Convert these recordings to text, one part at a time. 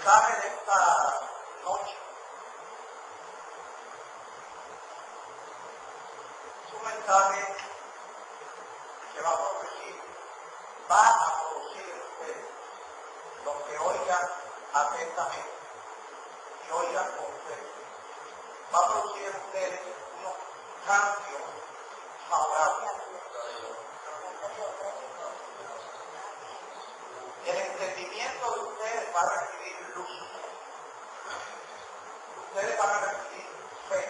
mensaje de esta noche es un mensaje que va a producir en ustedes, los que oigan atentamente y oigan con ustedes, va a producir en ustedes unos cambios favorables. El entendimiento de ustedes va a recibir luz. Ustedes van a recibir fe.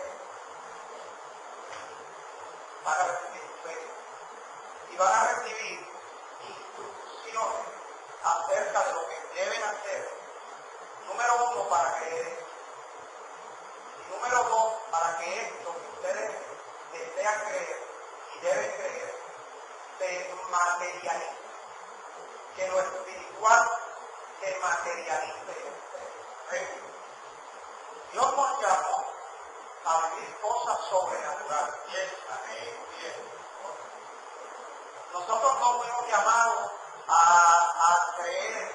Van a recibir fe. Y van a recibir instrucciones acerca de lo que deben hacer. Número 1, para creer. Y número 2, para que esto que ustedes desean creer y deben creer se materialice. Que lo espiritual se materialice. Dios nos llamó a vivir cosas sobrenaturales. Nosotros no fuimos llamados a creer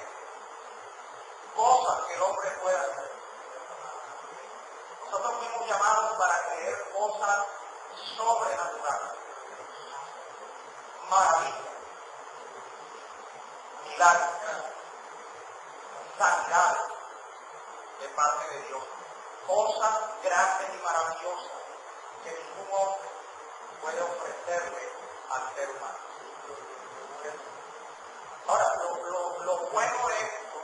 cosas que el hombre pueda hacer. Nosotros fuimos llamados para creer cosas sobrenaturales. Maravillas, milagros, sanidades de parte de Dios. Cosas grandes y maravillosas que ningún hombre puede ofrecerle al ser humano. Ahora, lo bueno de esto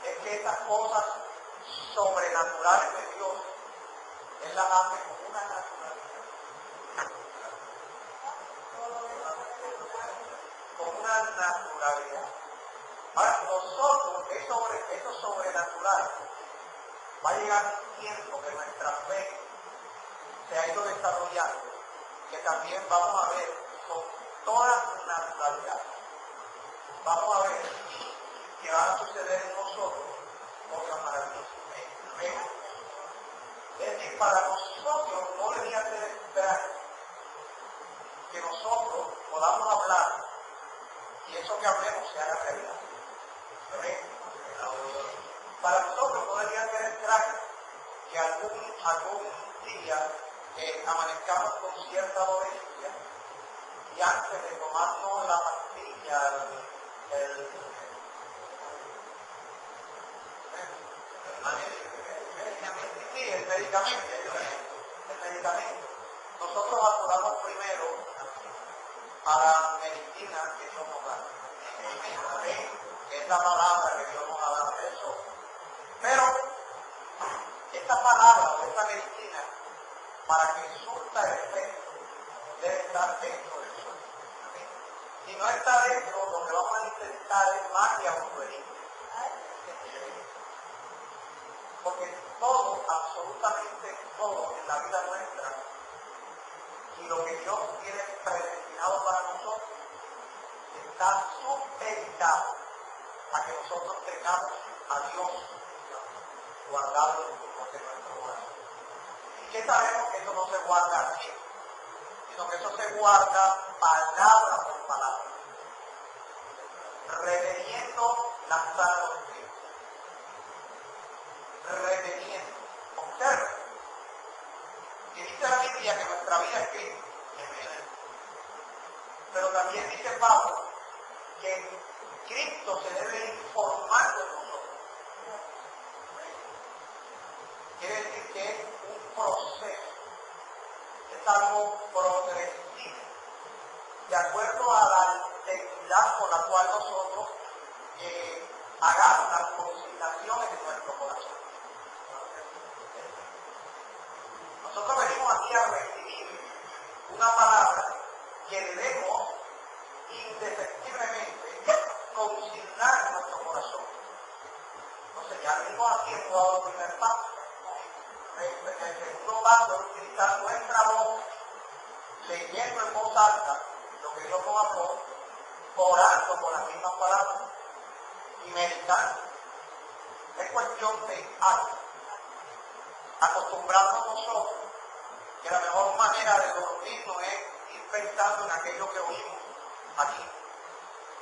es que estas cosas sobrenaturales de Dios, Él las hace con una naturalidad. Con una naturalidad. Ahora, nosotros, eso sobrenatural, va a llegar un tiempo que nuestra fe se ha ido desarrollando, que también vamos a ver con toda naturalidad. Vamos a ver que van a suceder en nosotros cosas maravillosas. Es decir, para nosotros no debería ser extraño que nosotros podamos hablar y eso que hablemos se haga realidad. Para nosotros no debería ser extraño que algún día amanezcamos con cierta dolencia y antes de tomarnos la pastilla, el medicamento, nosotros acudamos primero a la medicina que Dios nos da. Es la palabra que Dios nos ha dado eso. Pero esta palabra o esta medicina, para que surta el efecto, debe estar dentro de nosotros. Si no está dentro, lo que vamos a intentar es magia o pueril. Porque todo, absolutamente todo en la vida nuestra, y lo que Dios tiene predestinado para nosotros, está supeditado a que nosotros tengamos a Dios guardado en nuestro corazón. ¿Y qué sabemos? Que eso no se guarda así, sino que eso se guarda palabra por palabra, reteniendo la sana doctrina. Reteniendo. Observe que dice la Biblia que nuestra vida es Cristo. Pero también dice Pablo que Cristo se debe ir formando en nosotros. Quiere decir que es un proceso, es algo progresivo, de acuerdo a la intensidad con la cual nosotros hagamos las consignaciones de nuestro corazón. Nosotros venimos aquí a recibir una palabra que debemos indefectiblemente consignar en nuestro corazón. Entonces ya venimos aquí en todo el primer paso. El segundo paso es utilizar nuestra voz, leyendo en voz alta lo que Dios nos habló, orando con las mismas palabras y meditando. Es cuestión de hábito. Acostumbrarnos nosotros que la mejor manera de dormirnos es ir pensando en aquello que oímos aquí,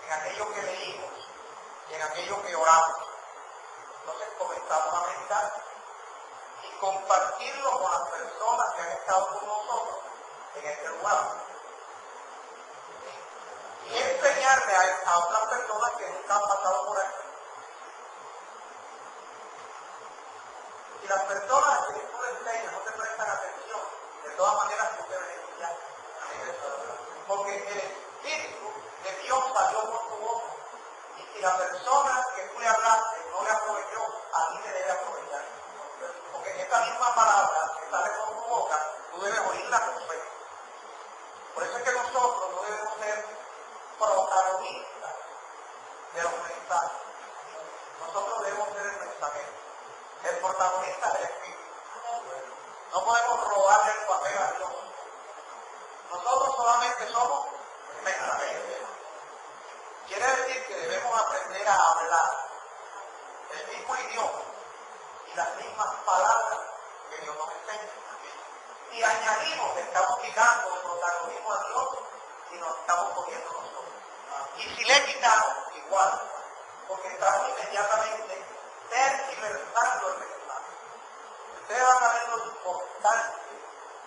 en aquello que leímos y en aquello que oramos. Entonces comenzamos a meditar y compartirlo con las personas que han estado con nosotros en este lugar. Y enseñarle a otras personas que nunca han pasado por aquí. Si las personas que tú le enseñas no te prestan atención, de todas maneras tú debes escuchar. Porque el Espíritu de Dios salió por tu boca. Y si la persona que tú le hablaste no le aprovechó, a ti te debe aprovechar. Porque esta misma palabra que sale por tu boca, tú debes oírla con fe. Por eso es que nosotros no debemos ser protagonistas de los mensajes. Nosotros debemos ser el mensajero, el protagonista del Espíritu. No podemos robarle el papel a Dios. Nosotros solamente somos mensajeros. Quiere decir que debemos aprender a hablar el mismo idioma y las mismas palabras que Dios nos enseña. Y añadimos que estamos quitando el protagonismo a Dios y nos estamos poniendo nosotros. Y si le quitamos, igual, porque estamos inmediatamente tergiversando el mensaje. Ustedes van a ver lo importante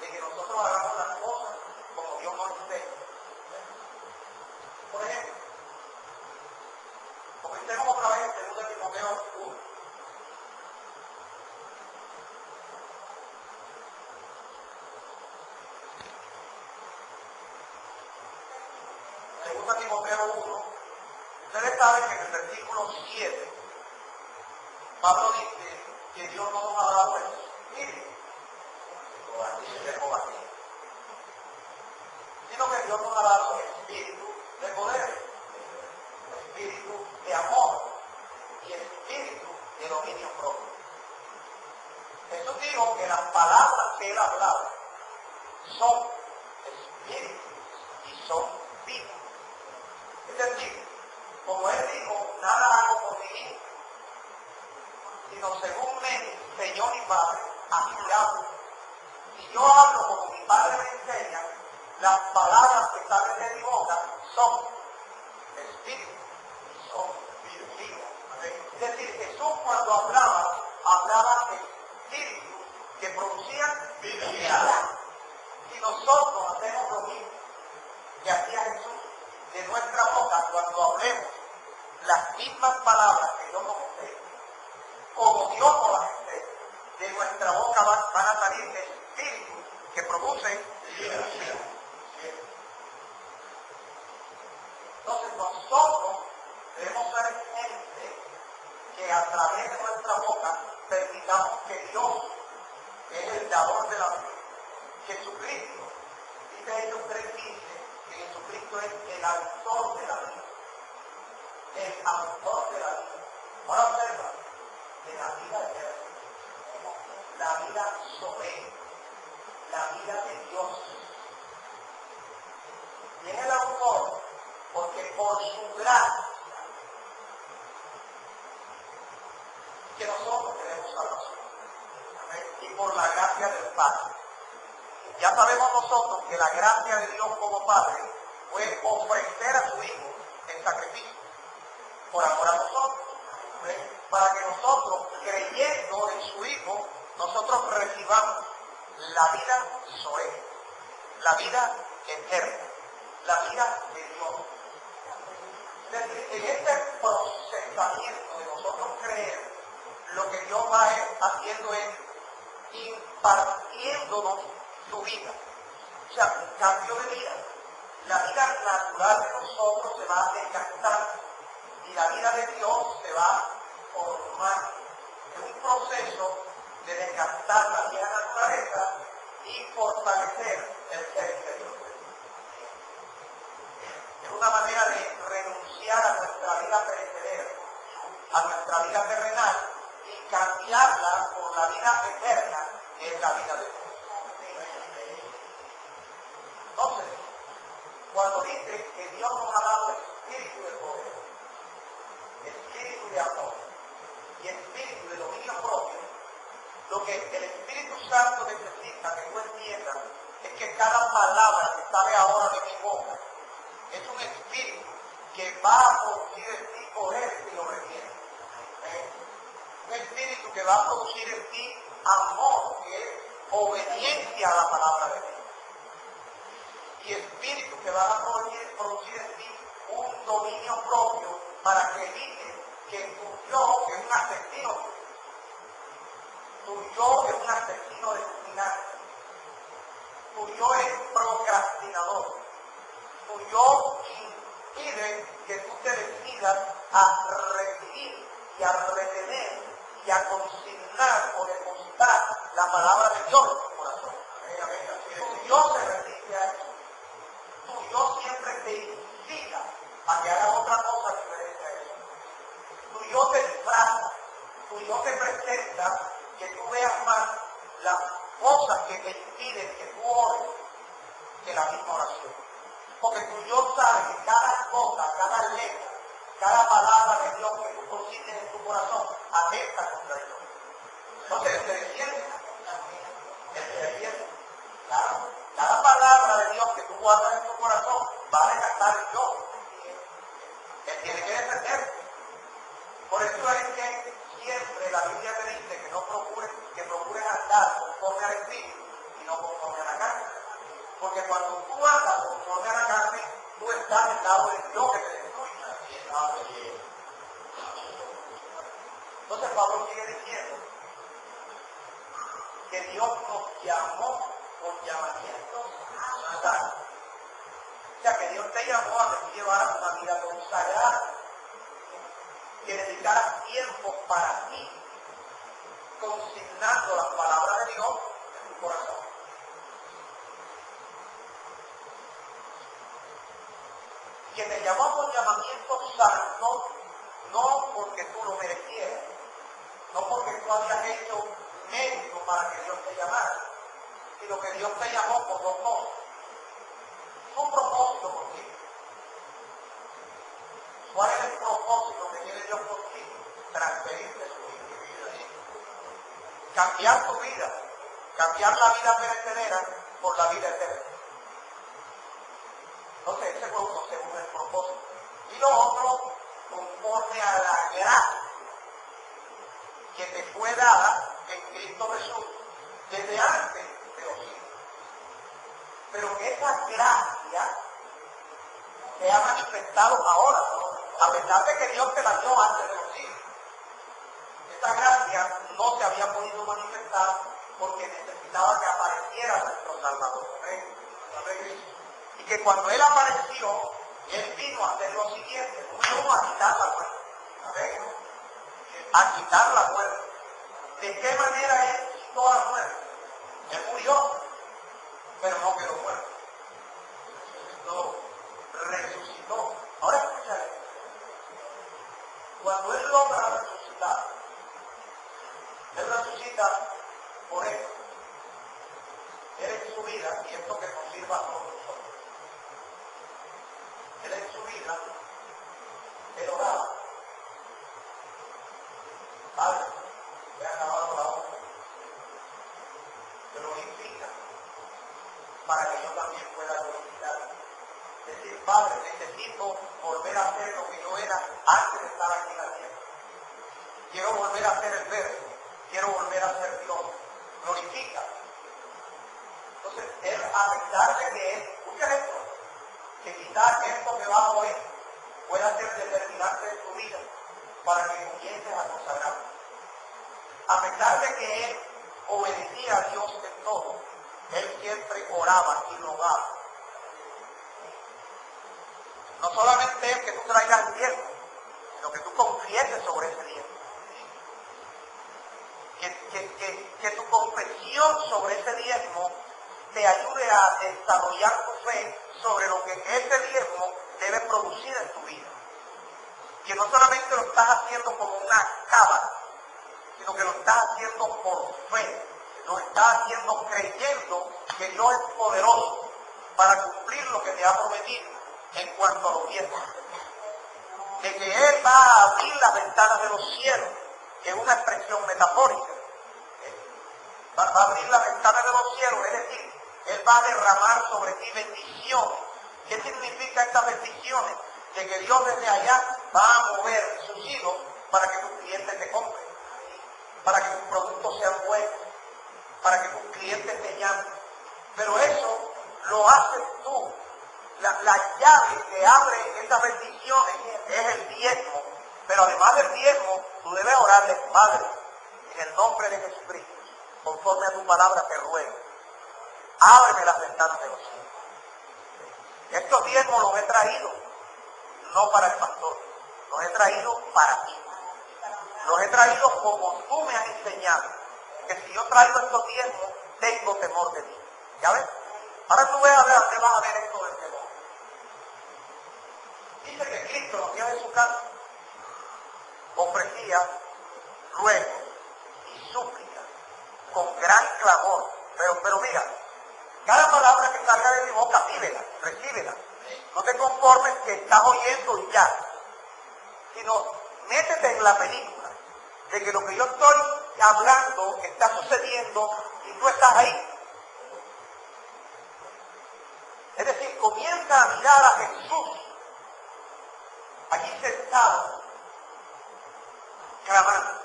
de que nosotros hagamos las cosas como Dios nos enseña. Por ejemplo, comencemos otra vez en 2 Timoteo 1. Segunda Timoteo 1. Ustedes saben que en el versículo 7, Pablo dice que Dios no nos ha dado el espíritu de cobardía, sino que Dios nos ha dado el espíritu de poder, espíritu de amor y espíritu de dominio propio. Jesús dijo que las palabras que él hablaba son espíritu y son vida. Es decir, como él dijo, nada hago por mí mismo, sino según me enseñó mi Padre, así hablo. Y yo hablo como mi Padre me enseña, las palabras que salen de mi boca son espíritu y son vida. Es decir, Jesús cuando hablaba espíritu que producían vida. Y nosotros hacemos lo mismo que hacía Jesús. De nuestra boca, cuando hablemos las mismas palabras que Dios nos enseña, como Dios nos las enseña, de nuestra boca van a salir espíritus que producen vida. Entonces nosotros debemos ser gente que a través de nuestra boca permitamos que Dios, que es el dador de la vida, Jesucristo, dice Hechos 3:15, que Jesucristo es el autor de la vida. El autor de la vida. Ahora observa, de la vida eterna, la vida soberana, la vida de Dios. Y es el autor porque por su gracia que nosotros tenemos salvación. Y por la gracia del Padre. Ya sabemos nosotros que la gracia de Dios como Padre fue ofrecer a su Hijo en sacrificio por amor a nosotros, para que nosotros, creyendo en su Hijo, nosotros recibamos la vida soberana, la vida eterna, la vida de Dios. Es decir, en este procesamiento de nosotros creer, lo que Dios va haciendo es impartiéndonos su vida. O sea, un cambio de vida. La vida natural de nosotros se va a desgastar y la vida de Dios se va a formar. Es un proceso de desgastar la vida naturaleza y fortalecer el ser interior. Es una manera de renunciar a nuestra vida perecedera, a nuestra vida terrenal y cambiarla por la vida eterna, que es la vida de Dios. Entonces, cuando dice que Dios nos ha dado espíritu de poder, espíritu de amor y espíritu de dominio propio, lo que el Espíritu Santo necesita que tú entiendas es que cada palabra que sale ahora de mi boca es un espíritu que va a producir en ti poder si lo requiere. Un que va a producir en ti amor, que es obediencia a la palabra de Dios. Y espíritu que va a producir en ti un dominio propio para que evites que tu yo, que es un asesino, tu yo es un asesino de tu finanzas, tu yo es procrastinador, tu yo impide que tú te decidas a recibir y a retener y a consignar o depositar la palabra de Dios en tu corazón. Tu yo se resiste a eso. Tu yo siempre te incita a que hagas otra cosa diferente a eso. Tu yo te disfraza, tu yo te presenta que tú veas más las cosas que te impiden que tú ores que la misma oración. Porque tu yo sabe que cada cosa, cada letra, cada palabra de Dios que tú consigues en tu corazón atenta contra Dios. Entonces, ¿te defiende? ¿Te defiende? Claro. Cada palabra de Dios que tú guardas en tu corazón va a desgastar el yo. Él tiene que defenderte. Por eso es que siempre la Biblia te dice que procures andar conforme al Espíritu y no conforme a la carne. Porque cuando tú andas conforme a la carne, tú estás del lado del Dios que te destruye. Entonces Pablo sigue diciendo que Dios nos llamó con llamamientos santos. O sea, que Dios te llamó a que tú llevaras una vida consagrada, que dedicaras tiempo para ti, consignando las palabras de Dios en tu corazón. Que te llamó con llamamiento santo, no porque tú lo merecieras, no porque tú habías hecho mérito para que Dios te llamara, sino que Dios te llamó por dos cosas. Un propósito contigo. ¿Cuál es el propósito que tiene Dios contigo? Transferirte su vida. Cambiar tu vida. Cambiar la vida perecedera por la vida eterna. Entonces ese fue uno según el propósito. Y lo otro, conforme a la gracia que te fue dada en Cristo Jesús desde antes de los siglos. Pero que esa gracia se ha manifestado ahora, a pesar de que Dios te la dio antes de los siglos. Esa gracia no se había podido manifestar porque necesitaba que apareciera nuestro Salvador. Y que cuando Él apareció, Él vino a hacer lo siguiente, número uno, a quitar la muerte. A quitar la muerte. ¿De qué manera Él quitó la muerte? Él murió, pero no quedó muerto. No, resucitó. Ahora escúchale. Cuando Él logra resucitar, Él resucita por Él. Él en su vida, y esto que nos sirva a todos nosotros. Él en su vida, Él oraba. Padre, he acabado la obra. Glorifica para que yo también pueda glorificar. Es decir, Padre, necesito volver a ser lo que yo era antes de estar aquí en la tierra. Quiero volver a ser el Verbo. Quiero volver a ser Dios. Glorifica. Entonces, Él, a pesar de que Él, escucha esto, que quizás esto que va a oír pueda ser determinante de tu vida para que comiences a consagrarte. A pesar de que Él obedecía a Dios en todo, Él siempre oraba y rogaba. No solamente es que tú traigas el diezmo, sino que tú confieses sobre ese diezmo. Que tu confesión sobre ese diezmo te ayude a desarrollar tu fe sobre lo que ese diezmo debe producir en tu vida. Que no solamente lo estás haciendo como una cábala, sino que lo estás haciendo por fe. Lo estás haciendo creyendo que Dios es poderoso para cumplir lo que te ha prometido en cuanto a los diezmos. De que Él va a abrir las ventanas de los cielos, que es una expresión metafórica. Va a abrir las ventanas de los cielos, es decir, Él va a derramar sobre ti bendiciones. ¿Qué significa estas bendiciones? De que Dios desde allá va a mover sus hilos para que tus clientes te compren. para que tus productos sean buenos, para que tus clientes te llamen. Pero eso lo haces tú. La llave que abre esas bendiciones es el diezmo. Pero además del diezmo, tú debes orarle, Padre, en el nombre de Jesucristo, conforme a tu palabra te ruego, ábreme las ventanas de los cielos. Estos diezmos los he traído, no para el pastor, los he traído para ti. Los he traído como tú me has enseñado, que si yo traigo estos diezmos, tengo temor de ti. ¿Ya ves? Ahora tú ves a ver dónde vas a ver esto del temor. Dice que Cristo, los días de su casa, ofrecía ruego y súplica con gran clamor. Pero mira, cada palabra que salga de mi boca, vívela, recíbela. No te conformes que estás oyendo y ya, sino métete en la película de que lo que yo estoy hablando está sucediendo y tú estás ahí. Es decir, comienza a mirar a Jesús allí sentado, clamando,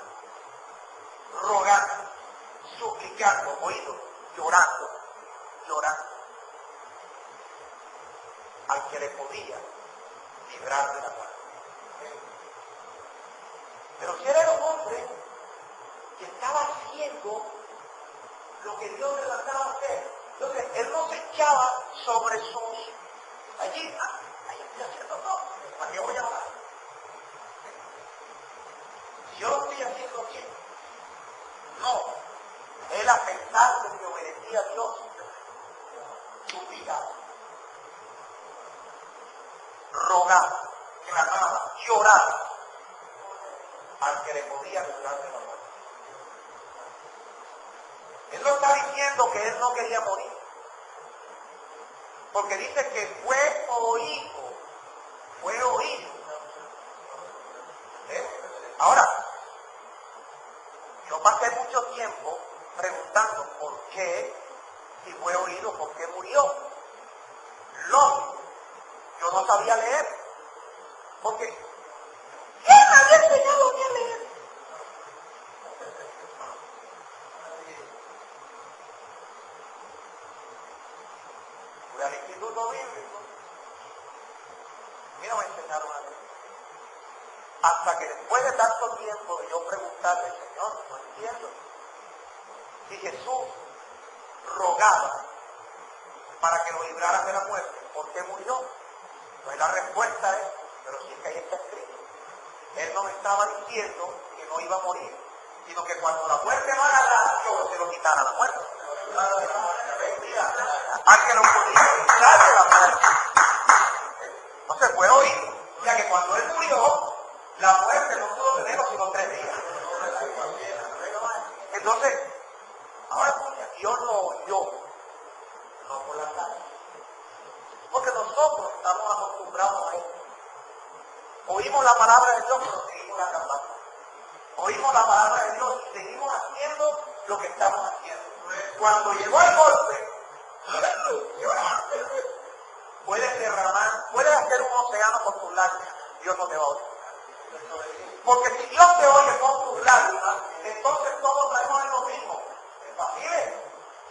rogando, suplicando, oído, llorando, al que le podía librar de la muerte. Pero si era un hombre que estaba haciendo lo que Dios le mandaba a hacer, entonces él no se echaba sobre sus, allí estoy haciendo todo, ¿para qué voy a hablar? Si yo lo estoy haciendo bien. No, él a pesar de que obedecía a Dios, suplicaba, rogaba, clamaba, lloraba al que le podía librar de la muerte. Él no está diciendo que él no quería morir, porque dice que fue oído. Ahora, yo pasé mucho tiempo preguntando por qué, si fue oído, por qué murió. Lógico, yo no sabía leer, porque ¿quién me había enseñado a mí a leer? Fui al instituto bíblico, y no me enseñaron a leer. Hasta que después de tanto tiempo de yo preguntarle, Señor, no entiendo. Si Jesús rogaba para que lo libraran de la muerte, ¿por qué murió? Pues la respuesta es, pero si es que ahí está escrito. Él no me estaba diciendo que no iba a morir, sino que cuando la muerte lo agarrara, yo se lo quitara la muerte. Al que lo podía quitar de la muerte. Entonces fue oído. O sea que cuando él murió, la muerte no pudo tenerlo sino 3 días. Entonces, ahora Dios lo oyó, no por la calle. Porque nosotros estamos acostumbrados a esto. Oímos la palabra de Dios, pero seguimos la campana. Oímos la palabra de Dios y seguimos haciendo lo que estamos haciendo. Cuando llegó el golpe, puedes derramar, puedes hacer un océano con tus lágrimas. Dios no te va a oír. Porque si Dios te oye con tus lágrimas, entonces todos traemos en lo mismo. Fácil,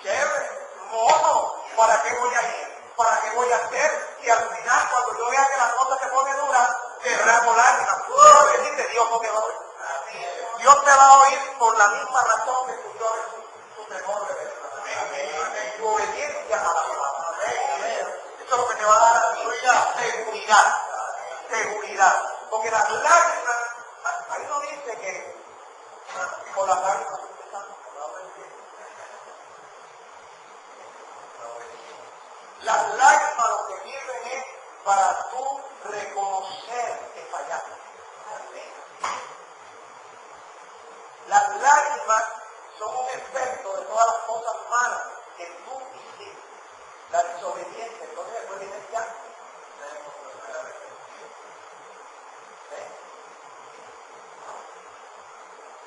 chévere, mono, ¿para qué voy a ir? ¿Para qué voy a hacer? Y al final, cuando yo vea que la cosa se pone dura, derramo lágrimas. Dios no te va a oír. Dios te va a oír por la misma razón que tú llores tu temor de Dios. Tu obediencia a la palabra. Eso es lo que te va a dar a ti seguridad. Porque las lágrimas, ahí no dice que con las lágrimas las lágrimas lo que sirven es para tú reconocer que fallaste. Las lágrimas son un efecto de todas las cosas malas que tú hiciste. La desobediencia, entonces después viene el llanto.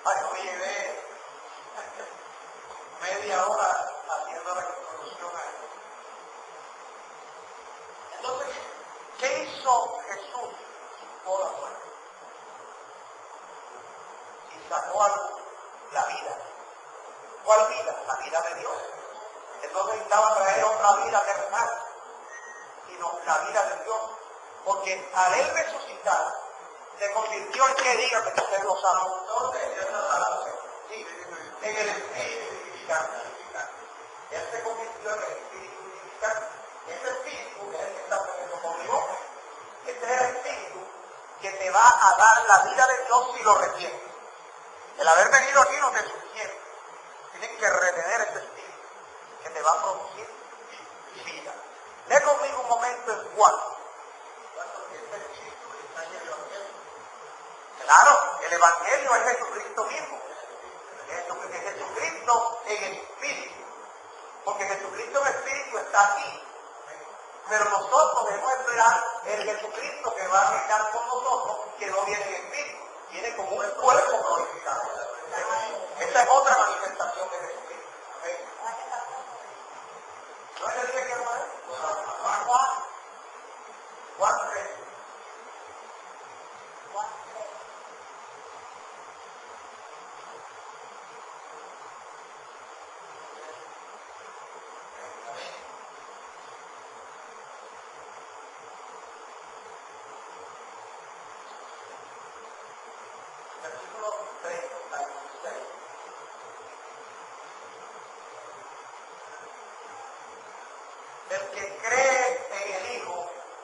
Ay, no me llevé media hora haciendo la introducción a esto. Entonces, ¿qué hizo Jesús? Sacó la muerte. Y sacó algo la vida. ¿Cuál vida? La vida de Dios. Él no necesitaba traer otra vida terrenal, sino la vida de Dios. Porque al él resucitar, se convirtió en que diga que ustedes lo saben. Sí, en el espíritu vivificante. Él se convirtió en el espíritu vivificante. Ese espíritu es el que está poniendo conmigo. Este es el espíritu que te va a dar la vida de Dios si lo retienes. El haber venido aquí no te es suficiente. Tienes que retener ese espíritu que te va a producir vida. Lee conmigo un momento en Juan. Claro, el Evangelio es Jesucristo mismo. Jesucristo en el Espíritu. Porque Jesucristo en el Espíritu está aquí. Pero nosotros debemos esperar el Jesucristo que va a reinar con nosotros, que no viene en Espíritu. Viene como un cuerpo glorificado. Esa es otra manifestación de Jesucristo. ¿No es el día que hermano? Juan 3. Versículo 36. El que cree en el Hijo,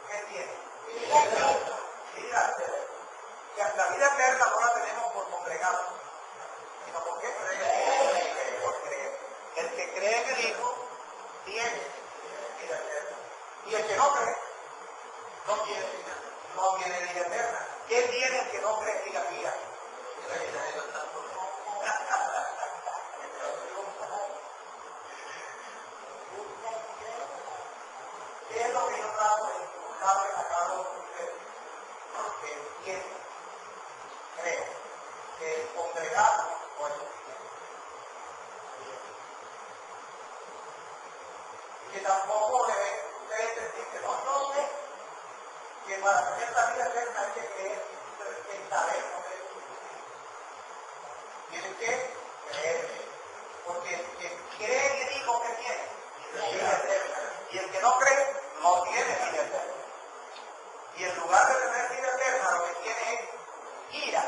¿qué tiene? Vida eterna. Que la vida eterna no la tenemos por congregarnos, sino por qué creer. Por creer. El que cree en el Hijo tiene vida eterna. Y el que no cree, no tiene vida eterna. ¿Qué tiene el que no cree? Diga vida. ¿Qué es lo que yo trato de inculcarle a cada uno de ustedes? Que entiendan, crean, que el congregarnos no es suficiente. Y que tampoco ustedes decir no, yo sé que para tener la vida eterna hay que creer en saber lo que es suficiente. Tienen que creer, porque el que cree en el Hijo que tiene, vida eterna. Y el que no cree, no tiene vida eterna. Y en lugar de tener vida eterna, lo que tiene es ira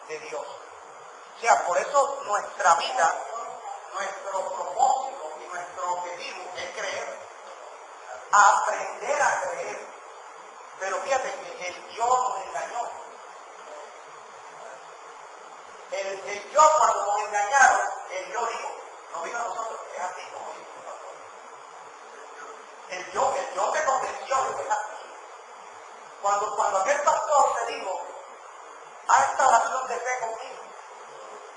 de Dios. O sea, por eso nuestra vida, nuestro propósito y nuestro objetivo es creer. Aprender a creer. Pero fíjate que el yo nos engañó. El yo, cuando nos engañaron, el yo dijo, no vino a nosotros, es así como dijo. El yo te convenció de que es así. Cuando aquel pastor te dijo, haz esta oración de fe conmigo,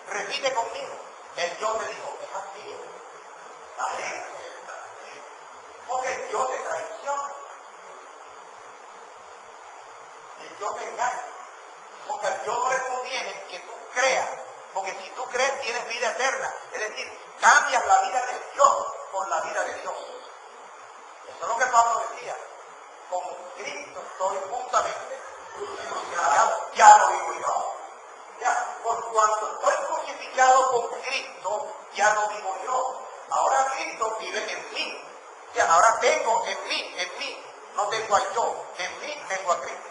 repite conmigo, el yo te dijo, es así. Amén. Porque el yo te traiciona. El yo te engaña. Porque al yo no le conviene que tú creas. Porque si tú crees tienes vida eterna. Es decir, cambias la vida del yo por la vida de Dios. Eso es lo que Pablo decía. Con Cristo estoy juntamente crucificado. Ya no vivo yo. Ya, por cuanto estoy crucificado con Cristo, ya no vivo yo. Ahora Cristo vive en mí. Ya, ahora tengo en mí. No tengo al yo. En mí tengo a Cristo.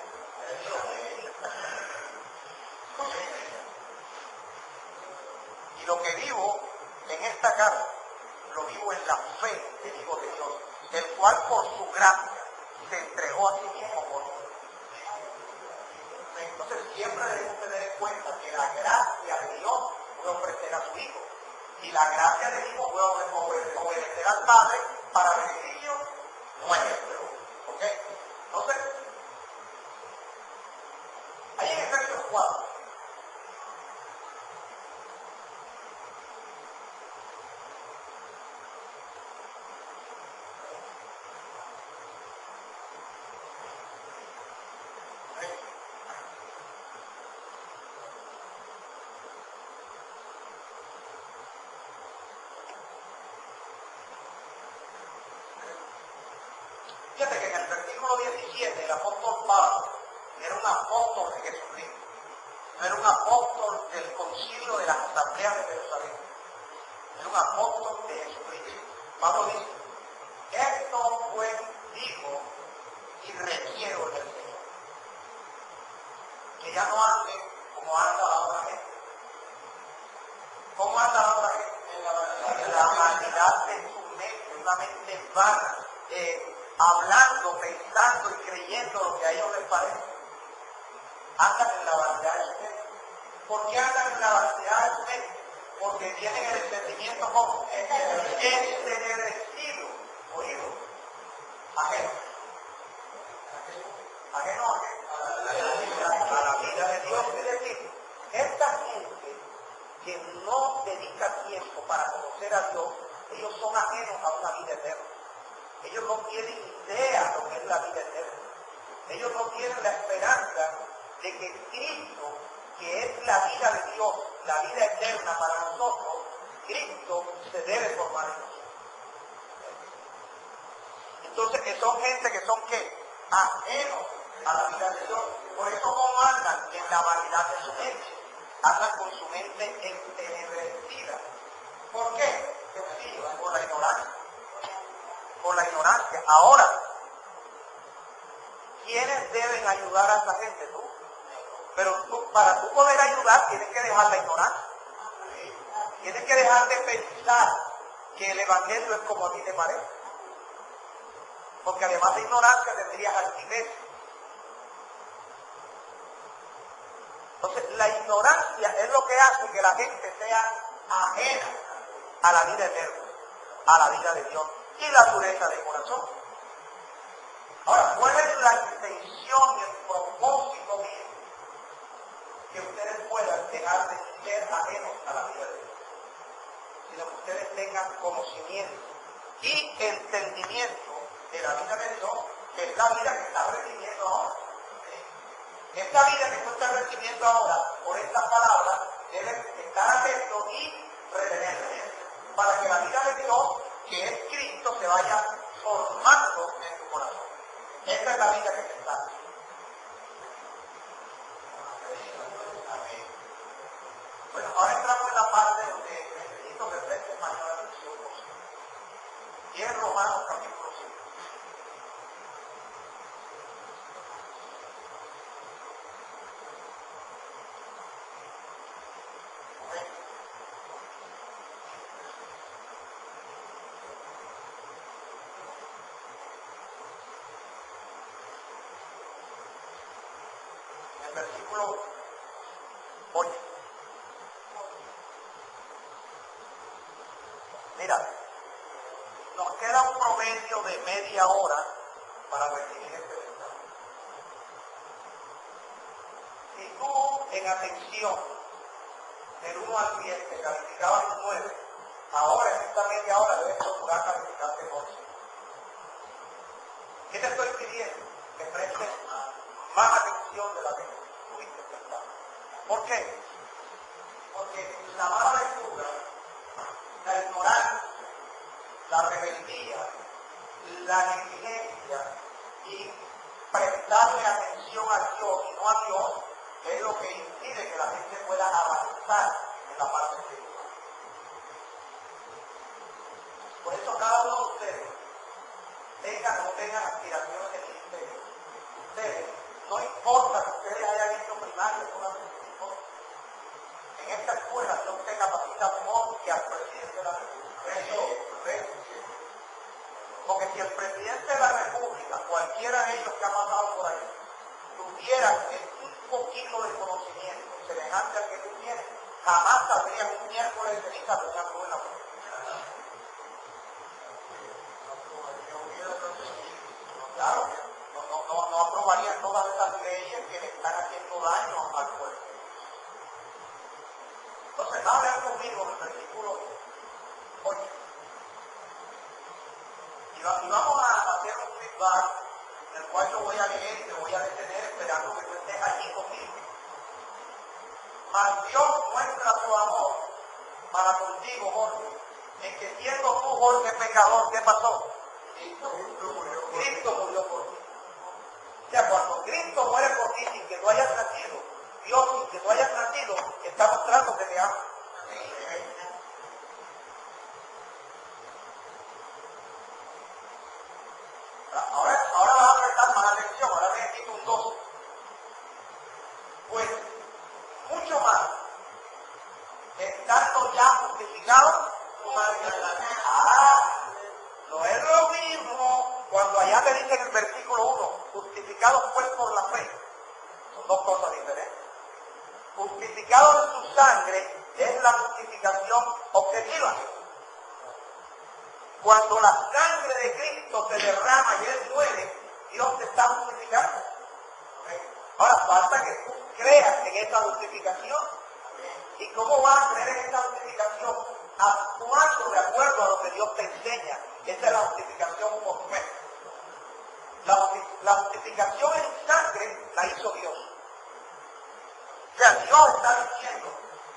Y lo que vivo en esta carne, lo vivo en la fe del Hijo de Dios, el cual por su gracia se entregó a sí mismo por nosotros. Entonces siempre debemos tener en cuenta que la gracia de Dios puede ofrecer a su Hijo. Y la gracia del Hijo puede obedecer al Padre para beneficio nuestro. ¿Ok? Entonces, ahí en Efesios 4. Fíjate que en el versículo 17 el apóstol Pablo era un apóstol de Jesucristo. no era un apóstol del concilio de las asambleas de Jerusalén, era un apóstol de Jesucristo. Pablo dice, esto pues digo y requiero del Señor, que ya no ande como anda la otra gente. ¿Cómo anda la otra gente? En la vanidad de su mente, una mente vana, hablando, pensando y creyendo lo que a ellos les parece. Andan en la vanidad de su mente. ¿Por qué andan en la vanidad de su mente? Porque tienen el entendimiento como entenebrecido, oído, ajeno. Ajeno a la vida de Dios. Es decir, esta gente que no dedica tiempo para conocer a Dios, ellos son ajenos a una vida eterna. Ellos no tienen idea de lo que es la vida eterna. Ellos no tienen la esperanza de que Cristo, que es la vida de Dios, la vida eterna para nosotros, Cristo se debe formar en nosotros. Entonces, que son gente que son ¿qué? Ajenos a la vida de Dios. Por eso no andan en la vanidad de su mente, andan con su mente entenebrecida. ¿Por qué? Sencillo, por la ignorancia. Por la ignorancia. Ahora, ¿quiénes deben ayudar a esa gente? Tú. Pero tú, para tú poder ayudar, tienes que dejar la ignorancia. Tienes que dejar de pensar que el evangelio es como a ti te parece. Porque además de ignorancia tendrías altivez. Entonces, la ignorancia es lo que hace que la gente sea ajena a la vida eterna, a la vida de Dios y la dureza de corazón. Ahora, ¿cuál es la intención y el propósito mío? Que ustedes puedan dejar de ser ajenos a la vida de Dios, sino que ustedes tengan conocimiento y entendimiento de la vida de Dios, que es la vida que está recibiendo ahora. Esta vida que tú estás recibiendo ahora, por estas palabras, debes estar atento y retenerla, para que la vida de Dios, que es Cristo, se vaya formando en tu corazón. Esta es la vida que te está dando. Bueno, ahora entramos en la parte donde necesito que presten mayor atención. Y es Romanos capítulo 5. El versículo 8. Mira, nos queda un promedio de media hora para recibir este mensaje. Si tú en atención del 1 al 10 te calificabas un 9, ahora en esta media hora debes procurar calificarte 11. ¿Qué te estoy pidiendo? Que prestes más atención de la que tuviste pensando. ¿Por qué? Porque la mala lectura, la ignorancia, la rebeldía, la negligencia y prestarle atención a Dios y no a Dios es lo que impide que la gente pueda avanzar en la parte espiritual. Por eso cada uno de ustedes, tengan o no tengan aspiraciones de ministerio, ustedes, no importa que ustedes hayan hecho primaria solamente, no importa. En esta escuela Dios te capacita mejor que al presidente de la República. Porque si el presidente de la República, cualquiera de ellos que ha pasado por ahí, tuviera un poquito de conocimiento semejante al que tú tienes, jamás saldrían un miércoles de ceniza pegando en la puerta. Claro, no aprobarían todas esas leyes que le están haciendo daño al pueblo. Entonces, hablen conmigo en el versículo 8. Y vamos a hacer un feedback en el cual yo voy a leer y te voy a detener esperando que tú estés allí conmigo. Mas Dios muestra su amor para contigo, Jorge, en que siendo tú, Jorge, pecador, ¿qué pasó? Cristo murió por ti. O sea, cuando Cristo muere por ti sin que tú hayas nacido, Dios, sin que tú hayas nacido, está mostrando que te ama. Ahora vas a prestar más atención, ahora me quito un 2. Pues, mucho más, estando ya justificados, no es lo mismo cuando allá te dice en el versículo 1, justificados pues por la fe. Son dos cosas diferentes. Justificados en su sangre es la justificación objetiva. Cuando la sangre de Cristo se derrama y Él muere, Dios te está justificando. Ahora falta que tú creas en esa justificación. ¿Y cómo vas a creer en esa justificación? Actuando de acuerdo a lo que Dios te enseña. Esa es la justificación por fe. La justificación en sangre la hizo Dios. O sea, Dios está diciendo,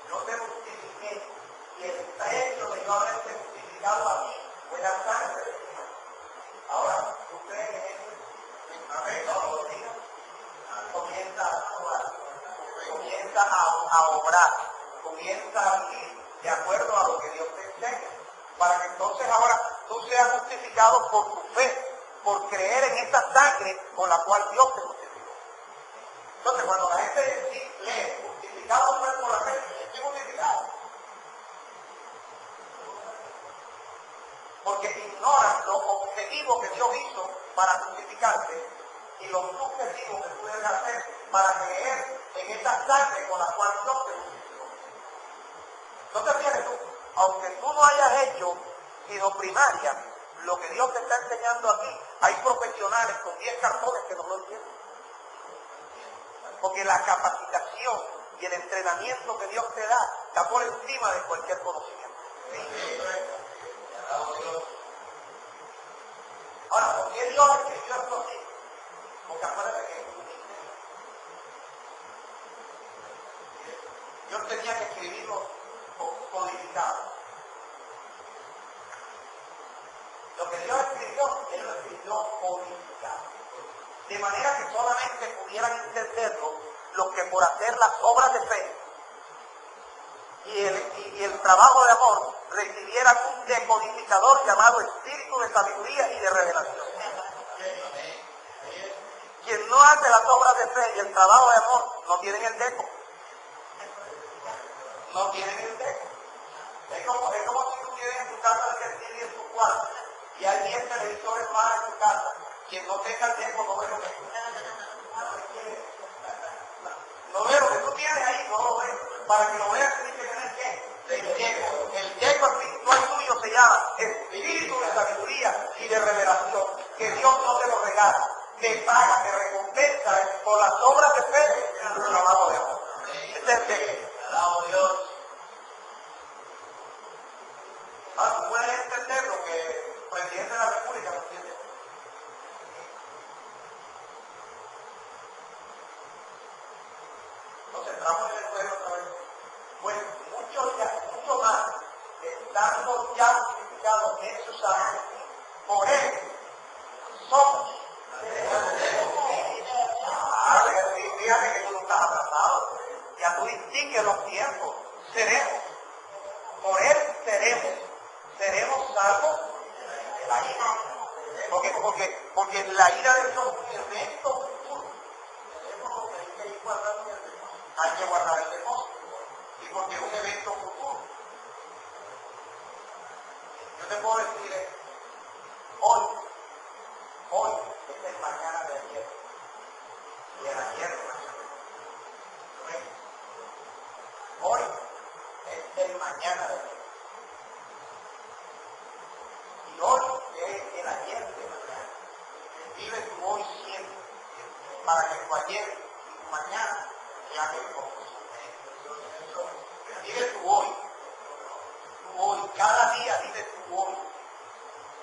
yo te justifiqué, y el hecho de yo haberte justificado a mí fue la sangre de Dios. Ahora, ¿tú crees en eso? Amén, no lo digas. Comienza a actuar, comienza a obrar, comienza a vivir de acuerdo a lo que Dios te enseña, para que entonces ahora tú seas justificado por tu fe, por creer en esa sangre con la cual Dios te justificó. Entonces cuando la gente lee justificado por la fe, estoy justificado. Porque ignoran lo objetivo que Dios hizo para justificarte y lo subjetivo que tú debes hacer para creer en esa sangre con la cual Dios te justificó. Entonces fíjate tú, aunque tú no hayas hecho sino primaria, lo que Dios te está enseñando aquí, hay profesionales con 10 cartones que no lo entienden. Porque la capacitación y el entrenamiento que Dios te da está por encima de cualquier conocimiento. Ahora, ¿por qué Dios escribió esto así? Porque acuérdate que Dios tenía que escribirlo codificado. Lo que Dios escribió, Él lo escribió codificado. De manera que solamente pudieran entenderlo los que por hacer las obras de fe y el trabajo de amor recibieran un decodificador llamado espíritu de sabiduría y de revelación. Quien no hace las obras de fe y el trabajo de amor no tienen el deco. No tienen el deco. Es como si tú tienes en tu casa de sentir y en tu cuarto y hay 10 televisores más en tu casa. Quien no tenga el deco no ve lo que tú no ve lo que tú tienes ahí, no lo ve. Para que lo veas tienes que tener ¿qué? El deco. El deco espiritual tuyo se llama espíritu de sabiduría y de revelación. Que Dios no te lo regala. Te paga, te recompensa por las obras de fe y el trabajo de amor. Este es el deco. Alabo Dios. Ahora, tú puedes entender lo que el presidente de la República no entiende. Nos centramos en el pueblo otra vez. Pues mucho más, estando ya justificados en su sangre, por él somos. Fíjate que tú no estás atrasado. Ya tú distingues los tiempos. Seremos. Por él seremos salvos de la ira. Porque la ira de Dios es un evento futuro. Hay que guardar el depósito. Y porque es un evento futuro. Yo te puedo decir, hoy es el mañana de ayer. Y el ayer de mañana. Hoy es el mañana de ayer. Y hoy es el ayer de mañana. Vive tu hoy siempre, para que tu ayer y tu mañana sean el poco. Vive tu hoy, cada día vive tu hoy.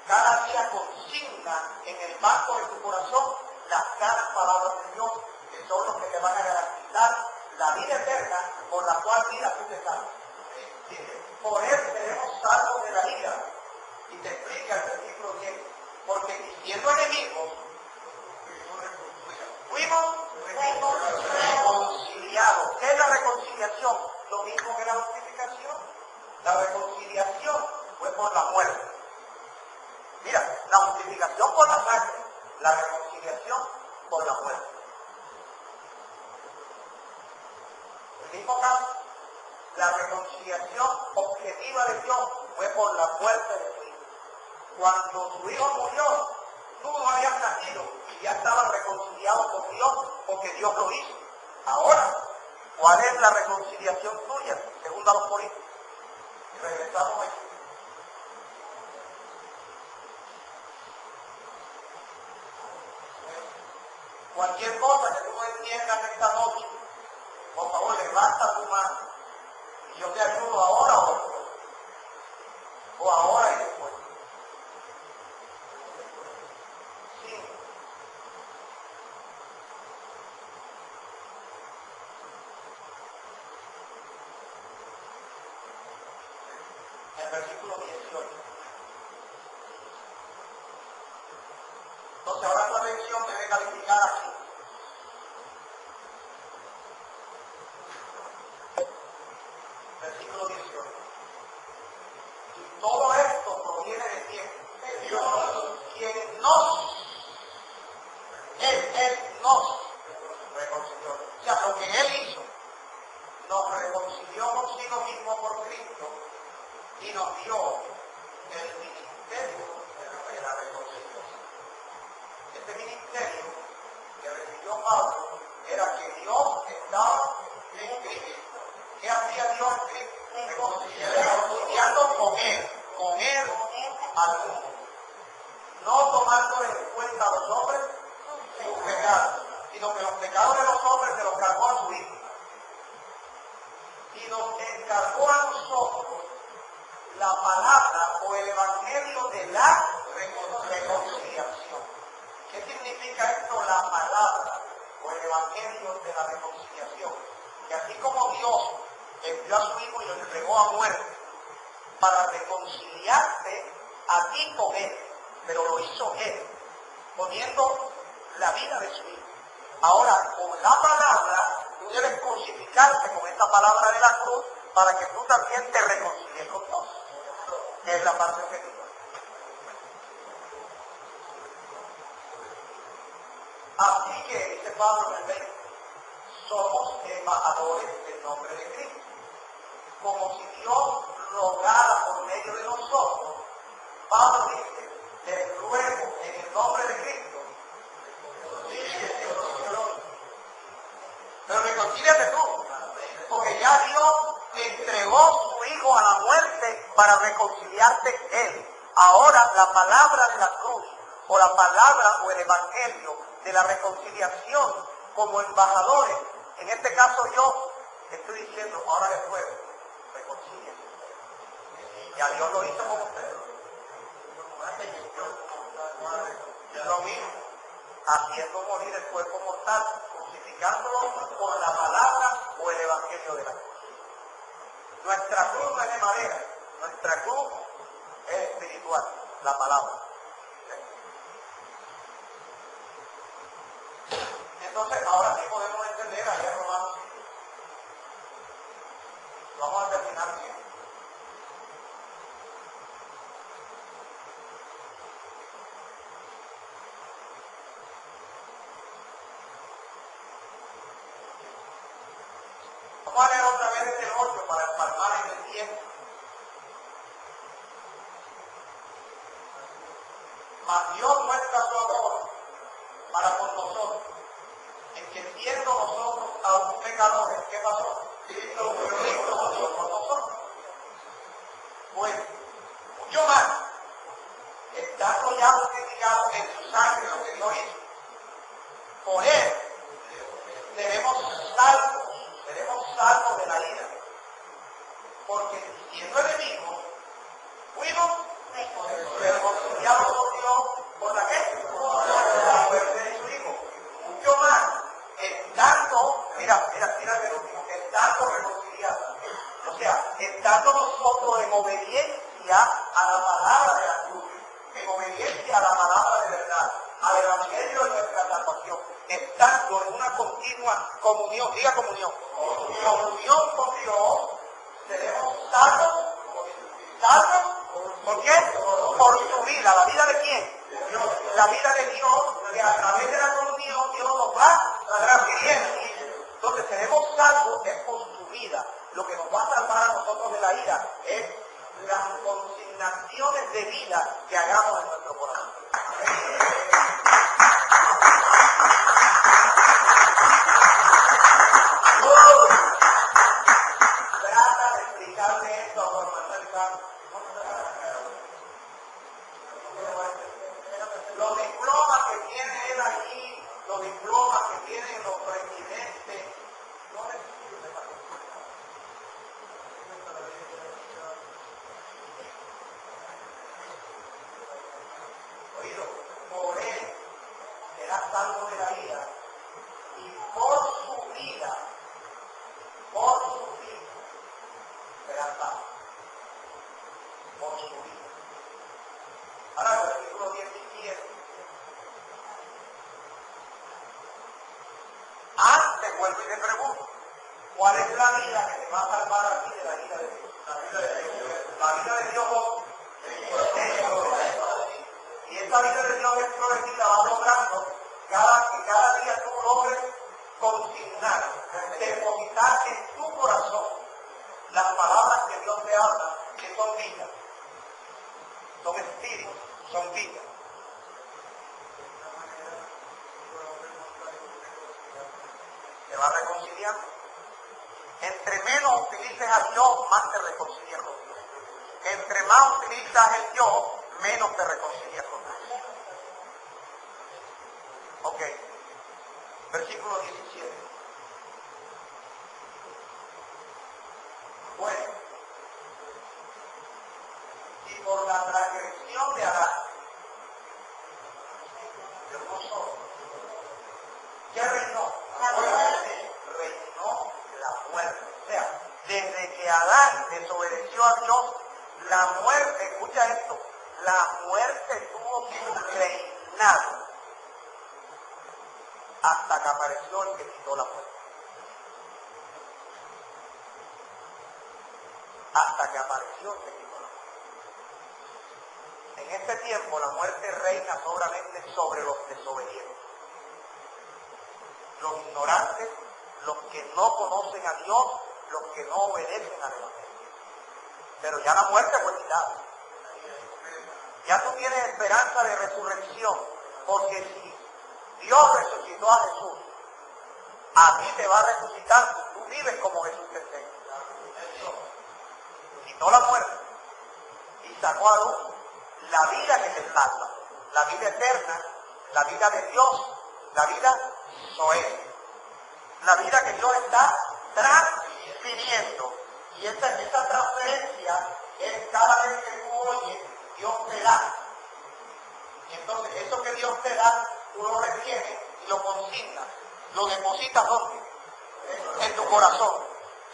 Cada día consigna en el banco de tu corazón las sanas palabras de Dios, que son los que te van a garantizar la vida eterna por la cual vida tú te salvas. Por él seremos salvos de la ira. Y te explica el versículo 10. Porque siendo enemigos, fuimos reconciliados ¿Qué es la reconciliación? Lo mismo que la justificación. La reconciliación fue por la muerte. Mira, la justificación por la sangre, la reconciliación por la muerte. El mismo caso, la reconciliación objetiva de Dios fue por la muerte de su hijo. Cuando su hijo murió, tú no habías nacido y ya estabas reconciliado con Dios porque Dios lo hizo. Ahora, ¿cuál es la reconciliación tuya? Según a los Corintios. Y regresamos aquí. Cualquier cosa que tú no entiendas esta noche, por favor, levanta tu mano. Y yo te ayudo ahora o después. O ahora y después. Sí. El versículo 18. Entonces ahora tu atención debe calificar aquí. Versículo 18. Y todo esto proviene de quién? De Dios, quien Él nos reconcilió. O sea, lo que Él hizo, nos reconcilió consigo mismo por Cristo y nos dio el ministerio de la reconciliación. Este ministerio que recibió Pablo era que Dios estaba en Cristo. ¿Qué hacía Dios en Cristo? Reconciliando con Él al mundo. No tomando en cuenta a los hombres sus pecados, sino que los pecados de los hombres se los cargó a su Hijo. Y nos encargó a nosotros la palabra o el evangelio de la reconciliación. ¿Qué significa esto, la palabra o el evangelio de la reconciliación? Que así como Dios envió a su Hijo y lo entregó a muerte para reconciliarte a ti con Él, pero lo hizo Él, poniendo la vida de su Hijo. Ahora, con la palabra, tú debes crucificarte con esta palabra de la cruz para que tú también te reconcilies con Dios. Que es la parte efectiva. Así que, dice Pablo en el 20, somos embajadores del nombre de Cristo. Como si Dios rogara por medio de nosotros, Pablo dice, te ruego en el nombre de Cristo, pero reconcíliate tú, porque ya Dios entregó su Hijo a la muerte para reconciliarte Él. Ahora la palabra de la cruz, o la palabra o el evangelio de la reconciliación como embajadores, en este caso yo estoy diciendo, ahora les ruego, reconcíliense. Ya Dios lo hizo con ustedes. Lo mismo, haciendo morir el cuerpo mortal, crucificándolo con la palabra o el evangelio de la cruz. Nuestra cruz no es de madera, nuestra cruz es espiritual, la palabra. Entonces, ahora sí podemos entender ahí en Romanos 5. Vamos a terminar bien. Vamos a leer otra vez este 8 para empalmar en el tiempo. Mas Dios muestra su amor para con nosotros, en que siendo nosotros aún pecadores, ¿qué pasó? Cristo murió por nosotros. Bueno, mucho más, estando ya justificados en su sangre, lo que Dios hizo, por Él seremos salvos de la ira. Porque siendo enemigos, fuimos reconciliados con Dios por la que por la muerte de su Hijo. Mucho más, estando, mira el último, estando reconciliados. O sea, estando nosotros en obediencia a la palabra de la cruz, en obediencia a la palabra de verdad, al evangelio de nuestra salvación, estando en una continua comunión, diga comunión, comunión con Dios, seremos salvos. ¿Salvos? ¿Por qué? Por su vida. ¿La vida de quién? La vida de Dios, que a través de la comunión Dios nos va transfiriendo. Entonces seremos salvos es por su vida. Lo que nos va a salvar a nosotros de la ira es las consignaciones de vida que hagamos en nuestro corazón. Trata de explicarle esto a Juan Manuel Santos. Los diplomas que tiene él aquí, los diplomas que tienen los presidentes, no necesitan esa cosa. Oído, por él será salvo de la ira y por su vida será salvo. Por su vida. Ahora el versículo 17. Antes vuelvo y le pregunto, ¿cuál es la vida que te va a salvar a ti de la vida de Dios? La vida de Dios y esta vida de Dios dentro de ti la va logrando que cada día tú logres consignar, depositar en tu corazón las palabras que Dios te habla, que son vida, son espíritus, son vida. Te va reconciliando. Entre menos utilices a Dios, más te reconcilias con Dios. Entre más utilizas el Dios, menos te reconcilias con Dios. Ok. Versículo 17. Bueno. Y por la transgresión de Adán, ¿qué reinó? Reinó la muerte. O sea, desde que Adán desobedeció a Dios, la muerte, escucha esto, la muerte tuvo su reinado hasta que apareció el que quitó la muerte. Hasta que apareció el que quitó la muerte. En este tiempo la muerte reina soberamente sobre los desobedientes, los ignorantes, los que no conocen a Dios, los que no obedecen al Evangelio. Pero ya la muerte fue quitada. Ya tú tienes esperanza de resurrección, porque si Dios resucitó a Jesús, a ti te va a resucitar, tú vives como Jesús te enseña. Quitó la muerte y sacó a luz la vida que te salva, la vida eterna, la vida de Dios, la vida Zoé, la vida que Dios está transfiriendo. Y esa transferencia es cada vez que tú oyes, Dios te da. Y entonces eso que Dios te da, tú lo retienes y lo consignas. Lo depositas ¿dónde? En tu corazón.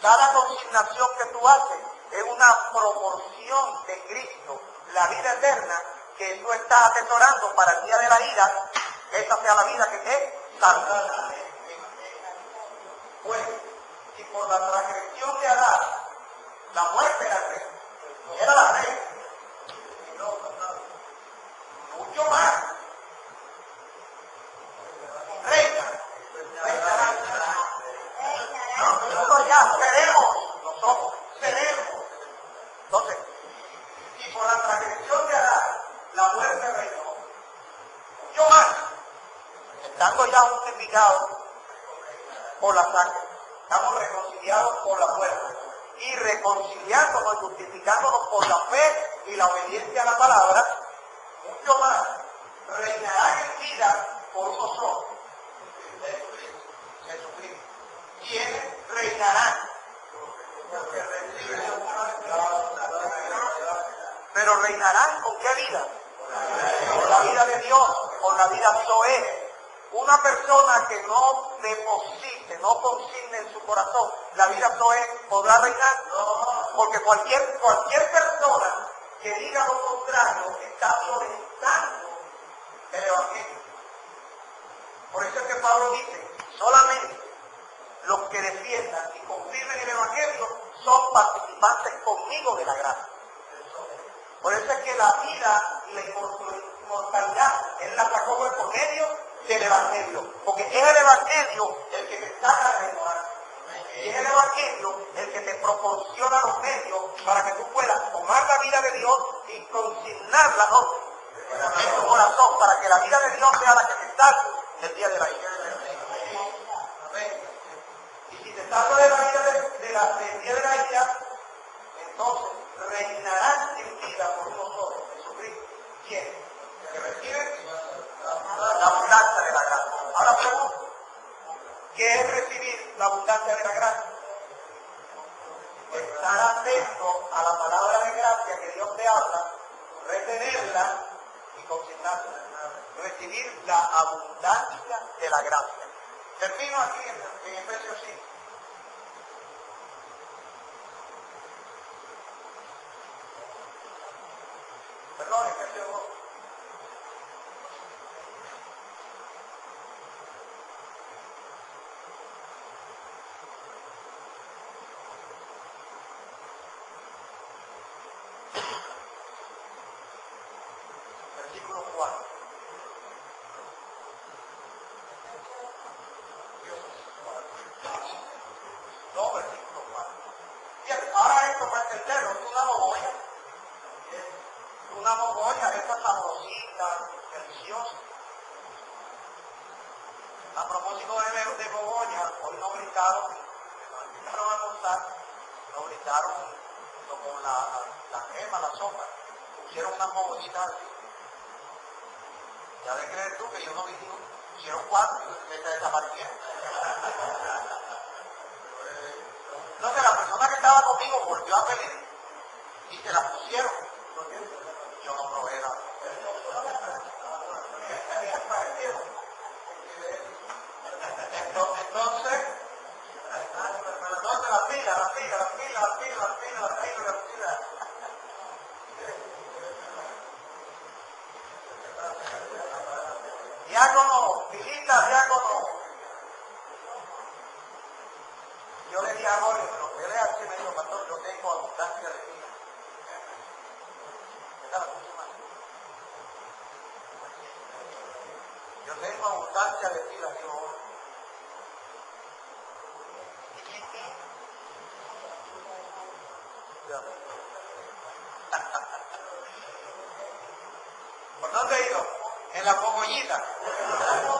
Cada consignación que tú haces es una proporción de Cristo, la vida eterna que tú estás atesorando para el día de la ira, esa sea la vida que te salva. Pues, si por la transgresión de Adán, la muerte era la reina, mucho más, reina, nosotros ya seremos. Entonces, y por la transgresión de Adán, la muerte reinó, mucho más, estando ya justificados por la sangre, estamos reconciliados por la muerte. Y reconciliándonos y justificándonos por la fe y la obediencia a la palabra, mucho más, reinarán en vida por uno solo, Jesucristo. ¿Quiénes reinarán? Pero reinarán ¿con qué vida? Con la vida de Dios, con la vida Zoé. Una persona que no deposite, no consigne en su corazón la vida Zoé, ¿podrá reinar? Porque cualquier persona que diga lo contrario está violentando el Evangelio. Por eso es que Pablo dice, solamente los que defiendan y confirmen el Evangelio son participantes conmigo de la gracia. Por eso es que la vida y la inmortalidad es la sacó por medio del Evangelio. Porque es el Evangelio el que te saca de la ignorancia. Y es el Evangelio el que te proporciona los medios para que tú puedas tomar la vida de Dios y consignarla, ¿no?, en tu corazón, para que la vida de Dios sea la que te salve el día de la ira. Y si te salva de la vida del día de la ira, entonces reinarán en vida por nosotros, Jesucristo. ¿Quién? Que recibe la abundancia de la gracia. Ahora pregunto, ¿qué es recibir la abundancia de la gracia? Estar atento a la palabra de gracia que Dios te habla, retenerla y consignarla. Recibir la abundancia de la gracia. Termino aquí en Efesios 5. Perdón, Efesios 2. Versículo 4. No, versículo 4. Bien, ahora esto para entenderlo, es una mogolla. Una mogolla, esta sabrosita, deliciosa. A propósito de mogolla, hoy nos gritaron a almorzar, nos gritaron como la crema, la sopa. Pusieron unas mogollitas así. Ya de creer tú que yo no vi ni uno. Pusieron 4 y se desaparecieron. Entonces la persona que estaba conmigo volvió a pedir y se la pusieron. Yo no probé nada. Entonces la pila. Diácono, visita, diácono. Yo le dije a Jorge, pero yo le dije, me dijo, pastor, yo tengo abundancia de vida. Esta la puse mal. Yo tengo abundancia de vida, dijo Jorge. ¿Por dónde he ido? En la mogollita.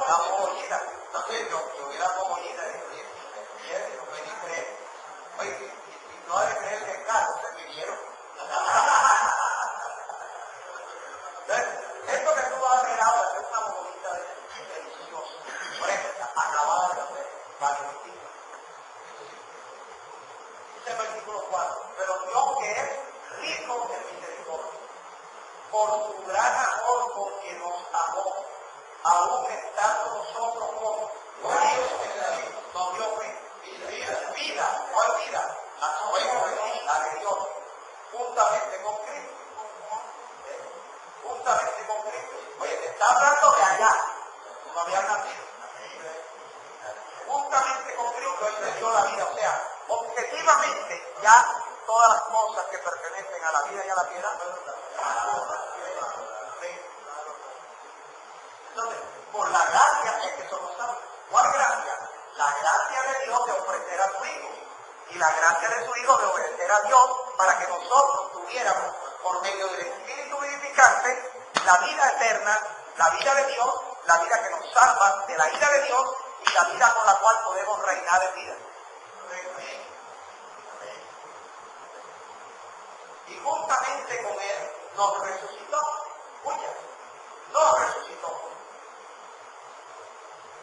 La mogollita. Entonces yo vi la mogollita y dije, no me di creer. Oye, no hay que creer que es caro, se pidieron. Esto que tú vas a ver ahora es una mogollita deliciosa. Por ejemplo, acabada de hacer, valentina. Dice el versículo 4. Pero Dios que es rico en misericordia, por su gran amor con que nos amó, aún estando nosotros como muertos en la vida, nos dio vida, ¿cuál vida? La de Dios, juntamente con Cristo. Juntamente con Cristo. Oye, te está hablando de allá, no había nacido. Juntamente con Cristo y le dio la vida, o sea, objetivamente ya todas las cosas que pertenecen a la vida y a la piedad. Entonces, por la gracia es que somos salvos. ¿Cuál gracia? La gracia de Dios de ofrecer a su Hijo. Y la gracia de su Hijo de obedecer a Dios para que nosotros tuviéramos, por medio del Espíritu vivificante, la vida eterna, la vida de Dios, la vida que nos salva de la ira de Dios y la vida con la cual podemos reinar en vida. Y juntamente con Él nos resucitó. Escucha, nos resucitó.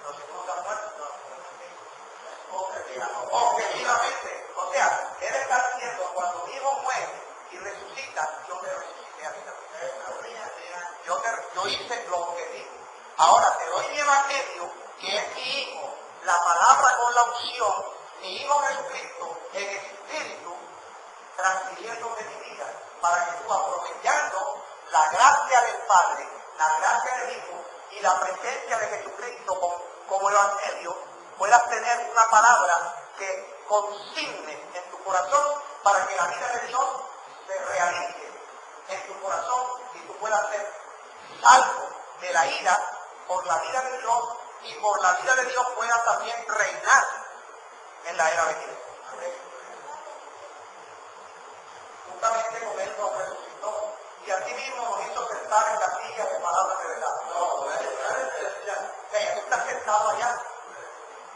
Nos está muerto. Objetivamente. O sea, Él está diciendo, cuando mi hijo muere y resucita, yo te resucité a vida. Yo hice lo objetivo. Ahora te doy mi evangelio, que es mi hijo, la palabra con la unción, mi hijo Jesucristo, en el Espíritu, transfiriendo de mi vida, para que tú, aprovechando la gracia del Padre, la gracia del Hijo y la presencia de Jesucristo como evangelio, puedas tener una palabra que consigne en tu corazón para que la vida de Dios se realice en tu corazón y tú puedas ser salvo de la ira por la vida de Dios y por la vida de Dios puedas también reinar en la era venidera. Justamente con él nos resucitó y así mismo nos hizo sentar en la silla de palabras de verdad. Tú estás sentado allá.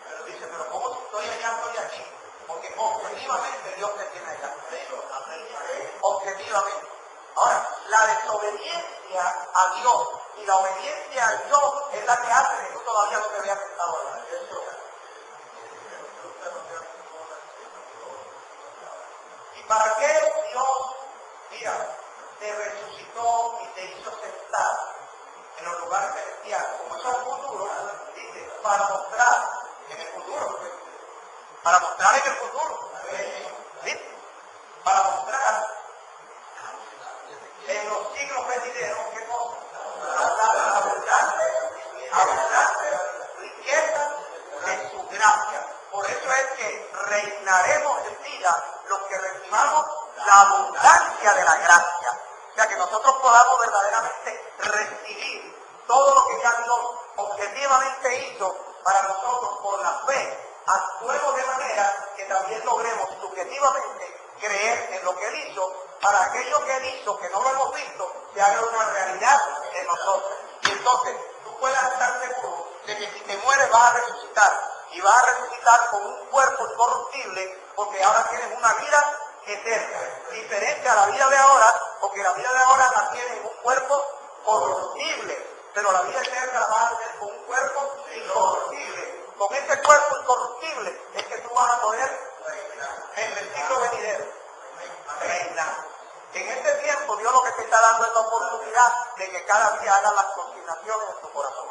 Pero dice, pero ¿cómo estoy allá, estoy aquí? Porque objetivamente Dios te tiene allá. Objetivamente. Ahora, la desobediencia a Dios y la obediencia a Dios es la que hace que tú todavía no te veas sentado allá. ¿Y para qué Dios, mira, te resucitó y te hizo sentar en los lugares celestiales? Como eso es el futuro, dice, para mostrar en el futuro. Para mostrar en el futuro. ¿Sí? Para mostrar en los siglos venideros, ¿qué cosa? Abundante riqueza de su gracia. Por eso es que reinaremos en vida los que recibamos la abundancia de la gracia. O sea, que nosotros podamos verdaderamente recibir todo lo que ya Dios objetivamente hizo para nosotros por la fe. Actuemos de manera que también logremos subjetivamente creer en lo que Él hizo, para aquello que Él hizo, que no lo hemos visto, se haga una realidad en nosotros. Y entonces tú puedas estar seguro de que si te mueres vas a resucitar, y vas a resucitar con un cuerpo incorruptible, porque ahora tienes una vida eterna, diferente a la vida de ahora, porque la vida de ahora la tienes en un cuerpo corruptible, pero la vida eterna la vas a tener con un cuerpo incorruptible. Con ese cuerpo incorruptible es que tú vas a poder en el siglo venidero reinar. En este tiempo Dios lo que te está dando es la oportunidad de que cada día hagas las consignaciones en tu corazón.